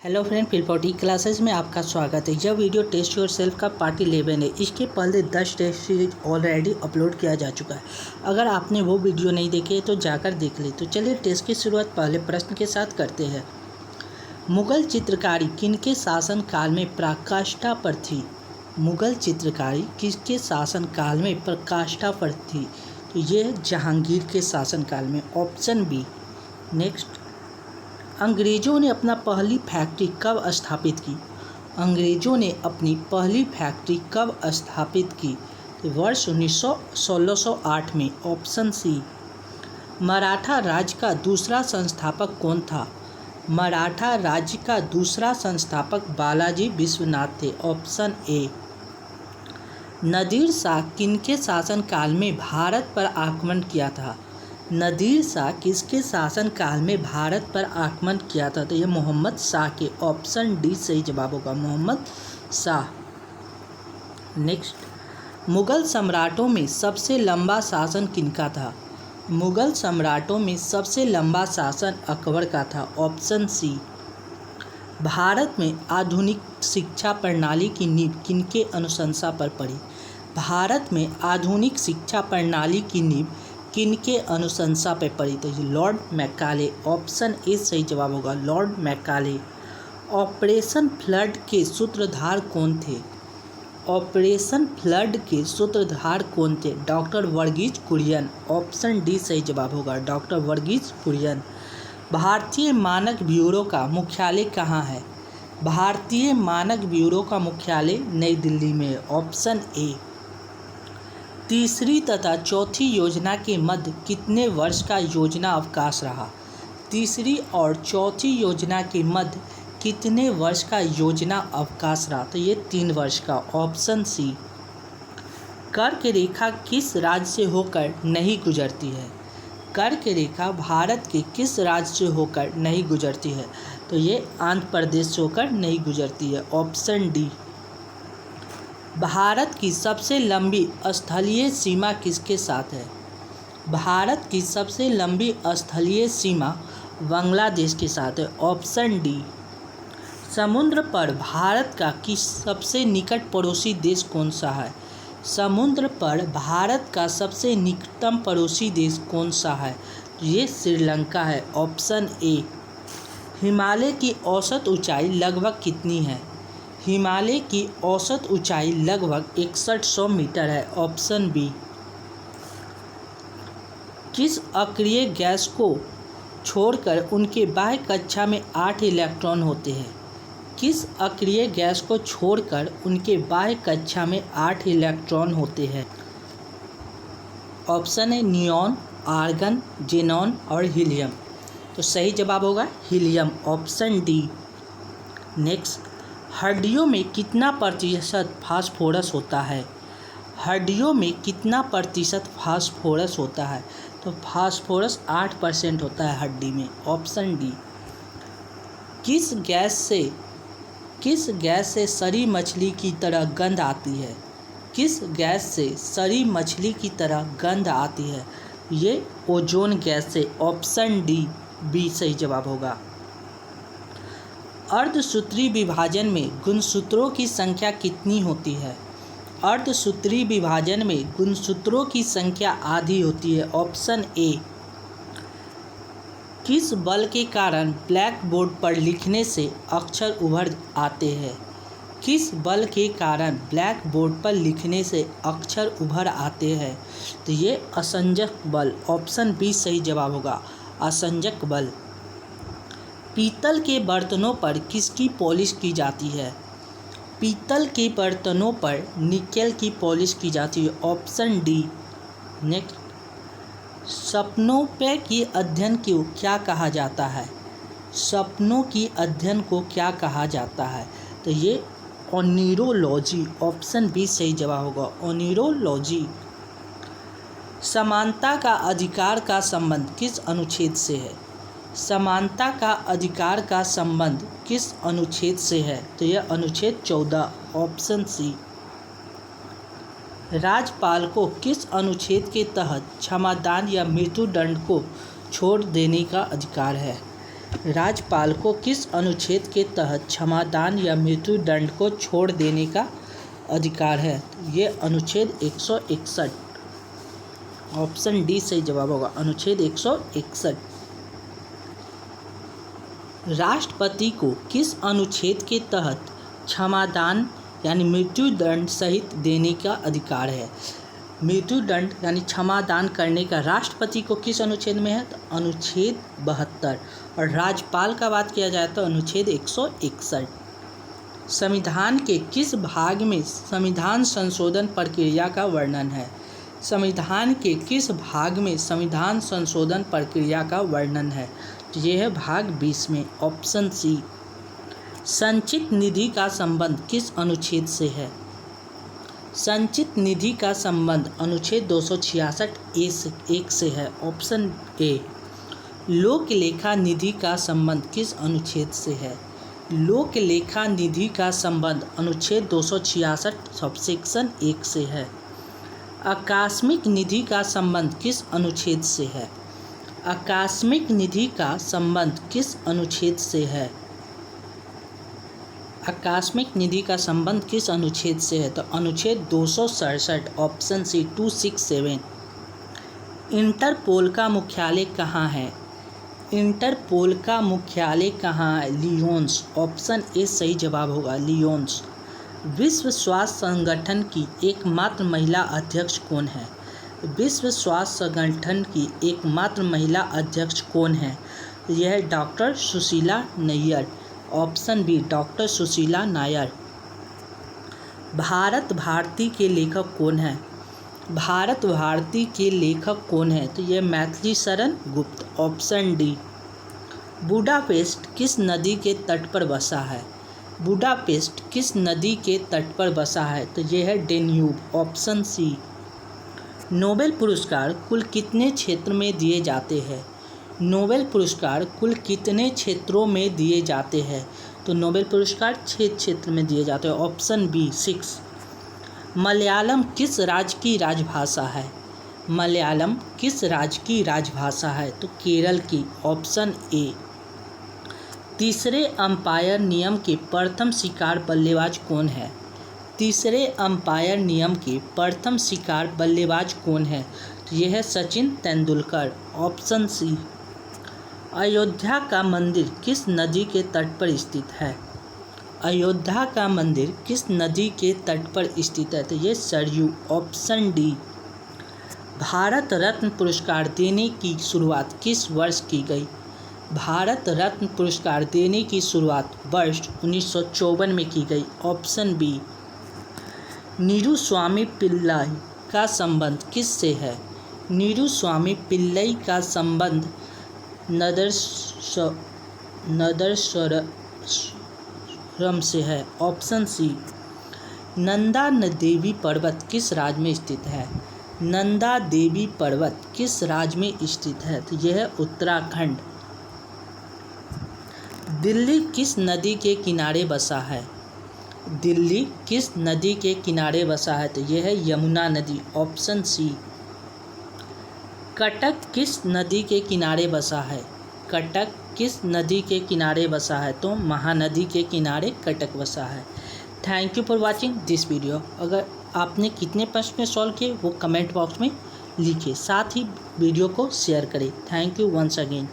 Hello friend, फिल्पोटी classes में आपका स्वागत है। यह वीडियो टेस्ट योर सेल्फ का पार्ट 11 है। इसके पहले 10 टेस्ट सीरीज ऑलरेडी अपलोड किया जा चुका है। अगर आपने वो वीडियो नहीं देखे तो जाकर देख ले। तो चलिए टेस्ट की शुरुआत पहले प्रश्न के साथ करते हैं। मुगल चित्रकारी किनके शासन काल में पराकाष्ठा पर थी? मुगल चित्रकारी किसके शासन काल में पराकाष्ठा पर थी? तो ये जहांगीर के शासन काल में, ऑप्शन बी। नेक्स्ट, अंग्रेज़ों ने अपना पहली फैक्ट्री कब स्थापित की? अंग्रेज़ों ने अपनी पहली फैक्ट्री कब स्थापित की? तो वर्ष 1608 में, ऑप्शन सी। मराठा राज्य का दूसरा संस्थापक कौन था? मराठा राज्य का दूसरा संस्थापक बालाजी विश्वनाथ थे, ऑप्शन ए। नादिर शाह किनके शासन काल में भारत पर आक्रमण किया था? नादिर शाह किसके शासन काल में भारत पर आक्रमण किया था? तो ये मोहम्मद शाह के, ऑप्शन डी सही जवाब होगा, मोहम्मद शाह। नेक्स्ट, मुगल सम्राटों में सबसे लंबा शासन किनका था? मुगल सम्राटों में सबसे लंबा शासन अकबर का था, ऑप्शन सी। भारत में आधुनिक शिक्षा प्रणाली की नींव किनके अनुशंसा पर पड़ी? भारत में आधुनिक शिक्षा प्रणाली की नींव किनके अनुशंसा पर पड़ी? तो ये लॉर्ड मैकाले, ऑप्शन ए सही जवाब होगा, लॉर्ड मैकाले। ऑपरेशन फ्लड के सूत्रधार कौन थे? ऑपरेशन फ्लड के सूत्रधार कौन थे? Doctor Verghese Kurien, option D सही जवाब होगा, डॉक्टर वर्गीज कुरियन। भारतीय मानक ब्यूरो का मुख्यालय कहाँ है? भारतीय मानक ब्यूरो का मुख्यालय नई दिल्ली में, ऑप्शन ए। तीसरी तथा चौथी योजना के मध्य कितने वर्ष का योजना अवकाश रहा? तीसरी और चौथी योजना के मध्य कितने वर्ष का योजना अवकाश रहा? तो ये 3 वर्ष का, ऑप्शन सी। कर्क रेखा किस राज्य से होकर नहीं गुजरती है? कर्क रेखा भारत के किस राज्य से होकर नहीं गुजरती है? तो ये आंध्र प्रदेश से होकर नहीं गुजरती है, ऑप्शन डी। भारत की सबसे लंबी स्थलीय सीमा किसके साथ है? भारत की सबसे लंबी स्थलीय सीमा बांग्लादेश के साथ है, ऑप्शन डी। समुद्र पर भारत का किस सबसे निकट पड़ोसी देश कौन सा है? समुद्र पर भारत का सबसे निकटतम पड़ोसी देश कौन सा है? ये श्रीलंका है, ऑप्शन ए। हिमालय की औसत ऊंचाई लगभग कितनी है? हिमालय की औसत ऊंचाई लगभग 6100 मीटर है, ऑप्शन बी। किस अक्रिय गैस को छोड़कर उनके बाह्य कक्षा में 8 इलेक्ट्रॉन होते हैं? किस अक्रिय गैस को छोड़कर उनके बाह्य कक्षा में 8 इलेक्ट्रॉन होते हैं? ऑप्शन है नियॉन, आर्गन, जेनॉन और हीलियम। तो सही जवाब होगा हीलियम, ऑप्शन डी। नेक्स्ट, हड्डियों में कितना प्रतिशत फास्फोरस होता है? हड्डियों में कितना प्रतिशत फास्फोरस होता है? तो फास्फोरस 8% होता है हड्डी में, ऑप्शन डी। किस गैस से सड़ी मछली की तरह गंध आती है? किस गैस से सड़ी मछली की तरह गंध आती है? ये ओजोन गैस से, ऑप्शन डी बी सही जवाब होगा। अर्धसूत्री विभाजन में गुणसूत्रों की संख्या कितनी होती है? अर्धसूत्री विभाजन में गुणसूत्रों की संख्या आधी होती है, ऑप्शन ए। किस बल के कारण ब्लैक बोर्ड पर लिखने से अक्षर उभर आते हैं? किस बल के कारण ब्लैक बोर्ड पर लिखने से अक्षर उभर आते हैं? तो ये असंजक बल, ऑप्शन बी सही जवाब होगा, असंजक बल। पीतल के बर्तनों पर किसकी पॉलिश की जाती है? पीतल के बर्तनों पर निकेल की पॉलिश की जाती है, ऑप्शन डी। नेक्स्ट, सपनों के अध्ययन को क्या कहा जाता है? सपनों की अध्ययन को क्या कहा जाता है? तो ये ओनिरोलॉजी, ऑप्शन बी सही जवाब होगा, ओनिरोलॉजी। समानता का अधिकार का संबंध किस अनुच्छेद से है? समानता का अधिकार का संबंध किस अनुच्छेद से है? तो यह अनुच्छेद 14, ऑप्शन सी। राज्यपाल को किस अनुच्छेद के तहत क्षमादान या मृत्युदंड को छोड़ देने का अधिकार है? राज्यपाल को किस अनुच्छेद के तहत क्षमादान या मृत्यु दंड को छोड़ देने का अधिकार है? ये अनुच्छेद 161। ऑप्शन डी सही जवाब होगा, अनुच्छेद 161। राष्ट्रपति को किस अनुच्छेद के तहत क्षमादान यानी मृत्यु दंड सहित देने का अधिकार है? मृत्यु दंड यानी क्षमादान करने का राष्ट्रपति को किस अनुच्छेद में है? तो अनुच्छेद 72। और राज्यपाल का बात किया जाए तो अनुच्छेद 161। संविधान के किस भाग में संविधान संशोधन प्रक्रिया का वर्णन है? संविधान के किस भाग में संविधान संशोधन प्रक्रिया का वर्णन है? तो यह है भाग 20 में, ऑप्शन सी। संचित निधि का संबंध किस अनुच्छेद से है? संचित निधि का संबंध अनुच्छेद 266(1) से है, ऑप्शन ए। लोक लेखा निधि का संबंध किस अनुच्छेद से है? लोक लेखा निधि का संबंध अनुच्छेद 266 सबसेक्शन 1 से है। आकस्मिक निधि का संबंध किस अनुच्छेद से है? आकस्मिक निधि का संबंध किस अनुच्छेद से है? आकस्मिक निधि का संबंध किस अनुच्छेद से है? तो अनुच्छेद 267, ऑप्शन सी 267। इंटरपोल का मुख्यालय कहाँ है? इंटरपोल का मुख्यालय कहाँ है? लियोन्स, ऑप्शन ए सही जवाब होगा, लियोन्स। विश्व स्वास्थ्य संगठन की एकमात्र महिला अध्यक्ष कौन है? विश्व स्वास्थ्य संगठन की एकमात्र महिला अध्यक्ष कौन है? यह है doctor Sushila Nayar, option B doctor Sushila Nayar. Bharat Bharati के लेखक कौन है? भारत भारती के लेखक कौन है? तो यह Maithili Sharan Gupt, option D. Budapest किस नदी के तट पर बसा है? बुडापेस्ट किस नदी के तट पर बसा है? तो यह है डेन्यूब, ऑप्शन सी। नोबेल पुरस्कार कुल कितने क्षेत्र में दिए जाते हैं? नोबेल पुरस्कार कुल कितने क्षेत्रों में दिए जाते हैं? तो नोबेल पुरस्कार 6 क्षेत्र में दिए जाते हैं, ऑप्शन बी 6। मलयालम किस राज्य की राजभाषा है? मलयालम किस राज्य की राजभाषा है? तो केरल की, ऑप्शन ए। तीसरे अंपायर नियम के प्रथम शिकार बल्लेबाज कौन है? तीसरे अंपायर नियम के प्रथम शिकार बल्लेबाज कौन है? तो यह है सचिन तेंदुलकर, ऑप्शन सी। अयोध्या का मंदिर किस नदी के तट पर स्थित है? अयोध्या का मंदिर किस नदी के तट पर स्थित है? तो यह सरयू, ऑप्शन डी। भारत रत्न पुरस्कार देने की शुरुआत किस वर्ष की गई? भारत रत्न पुरस्कार देने की शुरुआत वर्ष 1954 में की गई, ऑप्शन बी। नीरू स्वामी पिल्लई का संबंध किस से है? नीरू स्वामी पिल्लई का संबंध नदर्शरम से है, ऑप्शन सी। नंदा देवी पर्वत किस राज्य में स्थित है? नंदा देवी पर्वत किस राज्य में स्थित है? तो यह है उत्तराखंड। दिल्ली किस नदी के किनारे बसा है? दिल्ली किस नदी के किनारे बसा है? तो यह है यमुना नदी, ऑप्शन सी। कटक किस नदी के किनारे बसा है? कटक किस नदी के किनारे बसा है? तो महानदी के किनारे कटक बसा है। Thank you for watching this video. अगर आपने कितने प्रश्न सॉल्व किए वो कमेंट बॉक्स में लिखिए, साथ ही वीडियो को शेयर करें। Thank you once again.